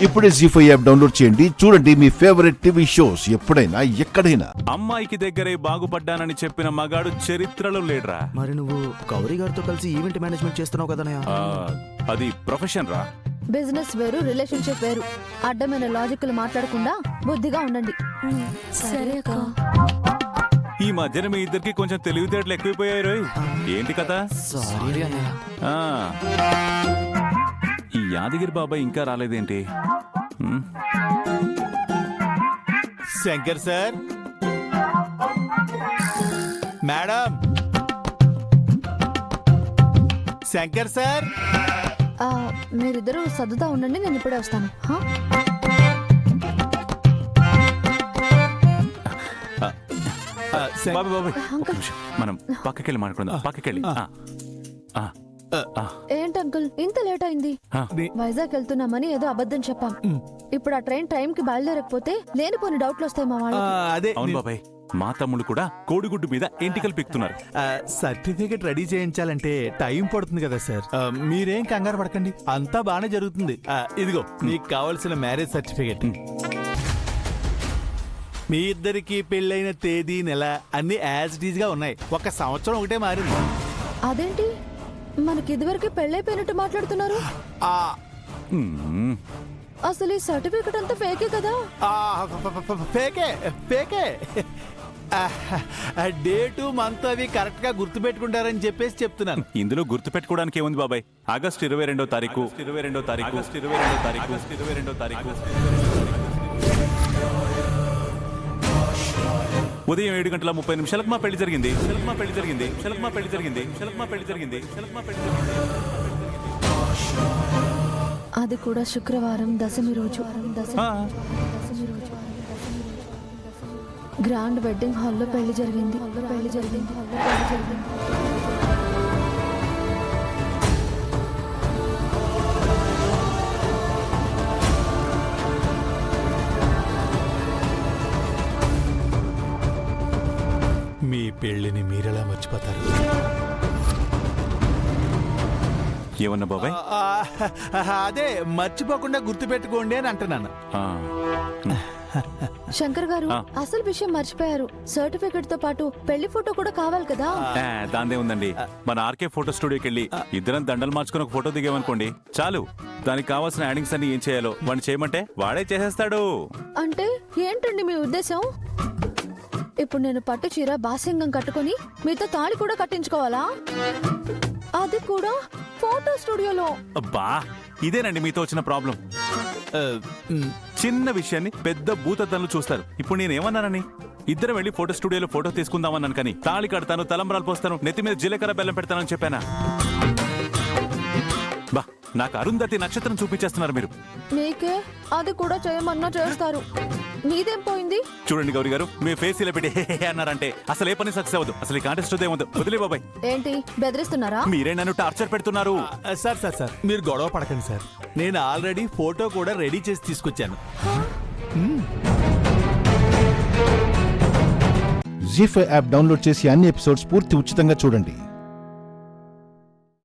ఇప్పుడే జీ5 app download చేయండి. చూడండి మీ ఫేవరెట్ టీవీ షోస్ ఎప్పుడైనా ఎక్కడైనా. అమ్మాయికి దగ్గరే బాగుపడ్డానని చెప్పిన మగాడు చరిత్రలో లేడ్రా. మరి నువ్వు గౌరీ గారితో కలిసి ఈవెంట్ మేనేజ్మెంట్ చేస్తున్నావు కదనయ్య. అది ప్రొఫెషన్ రా. బిజినెస్ వేరు, రిలేషన్షిప్ వేరు. అడ్డమైన లాజిక్లు మాట్లాడకుండా బుద్ధిగా ఉండండి. సరే అక్క. ఈ మధ్యన మీ ఇద్దరికి కొంచెం తెలివితేటలు ఎక్కువైపోయాయి రోయ్. ఏంటి కథ? సారీ అన్నయ్య. ఈ యాదగిరి బాబాయ్ ఇంకా రాలేదేంటి? Shankar sir, madam, Shankar sir. మీరిద్దరూ సర్దుతా ఉండండి, నేను ఇప్పుడే వస్తాను. బాబాయ్ బాబాయ్ ఒక్క నిమిషం, మనం పక్కకెళ్ళి మాట్లాడుకుందాం. పక్కకెళ్ళి. ఏంటి అంకుల్ ఇంత లేట్ అయింది? వైజాగ్ వెళ్తున్నామని ఏదో అబద్ధం చెప్పాం. ఇప్పుడు ఆ ట్రైన్ టైం కి బయలుదేరకపోతే లేనిపోని డౌట్లు వస్తాయి మా వాళ్ళు. అవును బాబాయ్, మా తమ్ముళ్ళు కూడా కోడిగుడ్డు మీద ఎంటికలు పిక్తున్నారు. సర్టిఫికెట్ రెడీ చేయించాలంటే టైం పడుతుంది కదా సార్. మీరేం కంగారు పడకండి, అంతా బాగానే జరుగుతుంది. ఇదిగో మీకు కావాల్సిన మ్యారేజ్ సర్టిఫికెట్. మీ ఇద్దరికి పెళ్ళైన తేదీ, నెల అన్ని యాజ్ ఇట్ ఈజ్ గా ఉన్నాయి. 1 సంవత్సరం ఒకటే మారింది. అదేంటి మనకి ఇదివరకు పెళ్ళైపోయినట్టు మాట్లాడుతున్నారు? అసలు ఈ సర్టిఫికెట్ అంతా ఫేకే కదా? ఫేకే ఫేకే. డేటు మంత్ అవి కరెక్ట్ గా గుర్తు పెట్టుకుంటారని చెప్పేసి చెప్తున్నాను. ఇందులో గుర్తు పెట్టుకోవడానికి ఏముంది బాబాయ్? ఆగస్టు 22వ తారీఖు, 22వ తారీఖు, 22వ తారీఖు, 22వ తారీఖు, ఉదయం 7:30 మా పెళ్లి జరిగింది. మా పెళ్లి జరిగింది. మా పెళ్లి జరిగింది. మా పెళ్లి జరిగింది. మా పెళ్లి జరిగింది. అది కూడా శుక్రవారం, దశమి రోజు. గ్రాండ్ వెడ్డింగ్ హాల్లో పెళ్లి జరిగింది. మీ పెళ్లిని మీరెలా మర్చిపోతారు? ఏమన్నా బాబాయ్? అదే మర్చిపోకుండా గుర్తు పెట్టుకోండి అని అంటున్నాను. శంకర్ గారు, అసలు విషయం మర్చిపోయారు. సర్టిఫికెట్ తో పాటు పెళ్లి ఫోటో కూడా కావాలి కదా? దాందే ఉందండి. మన ఆర్కే ఫోటో స్టూడియోకి వెళ్ళి ఇద్దరం దండలు మార్చుకుని ఒక ఫోటో దిగామనుకోండి చాలు. దానికి కావాల్సిన యాడింగ్స్ అన్ని ఏం చేయాలో వాడిని చేయమంటే వాడే చేసేస్తాడు. అంటే ఏంటండి మీ ఉద్దేశం? ఇప్పుడు నేను పట్టు చీర బాసింగం కట్టుకుని మీతో తాళి కూడా కట్టించుకోవాలా? అది కూడా ఫోటో స్టూడియోలో? అబ్బా, ఇదేనండి మీతో వచ్చిన ప్రాబ్లం. చిన్న విషయాన్ని పెద్ద భూతద్దలు చూస్తారు. ఇప్పుడు నేనేమన్నానని? ఇద్దరం వెళ్ళి ఫోటో స్టూడియోలో ఫోటో తీసుకుందామన్నాను, కానీ తాళి కడతాను, తలంబరాలు పోస్తాను, నెత్తి మీద జీలకర్ర బెల్లం పెడతానని చెప్పానా? బా, నాకు అరుంధతి నక్షత్రం చూపించేస్తున్నారు మీరు. మీకే అది కూడా చేయమన్నా చేస్తారు. మీదేం పోయింది? చూడండి గౌరీ గారు, మీ ఫేస్ ఇలా పెట్టి అన్నారంటే అసలు ఏ పని సక్సెస్ అవ్వదు. అసలు ఈ కాంటెస్ట్ ఏమవుతుంది. వదిలే బాబాయ్. ఏంటి బెదిరిస్తున్నారా? మీరే నన్ను టార్చర్ పెడుతున్నారు. సార్ మీరు గొడవ పడకండి సార్. నేను ఆల్రెడీ ఫోటో కూడా రెడీ చేసి తీసుకొచ్చాను. జీ5 యాప్ డౌన్లోడ్ చేసి అన్ని ఎపిసోడ్స్ పూర్తి ఉచితంగా చూడండి.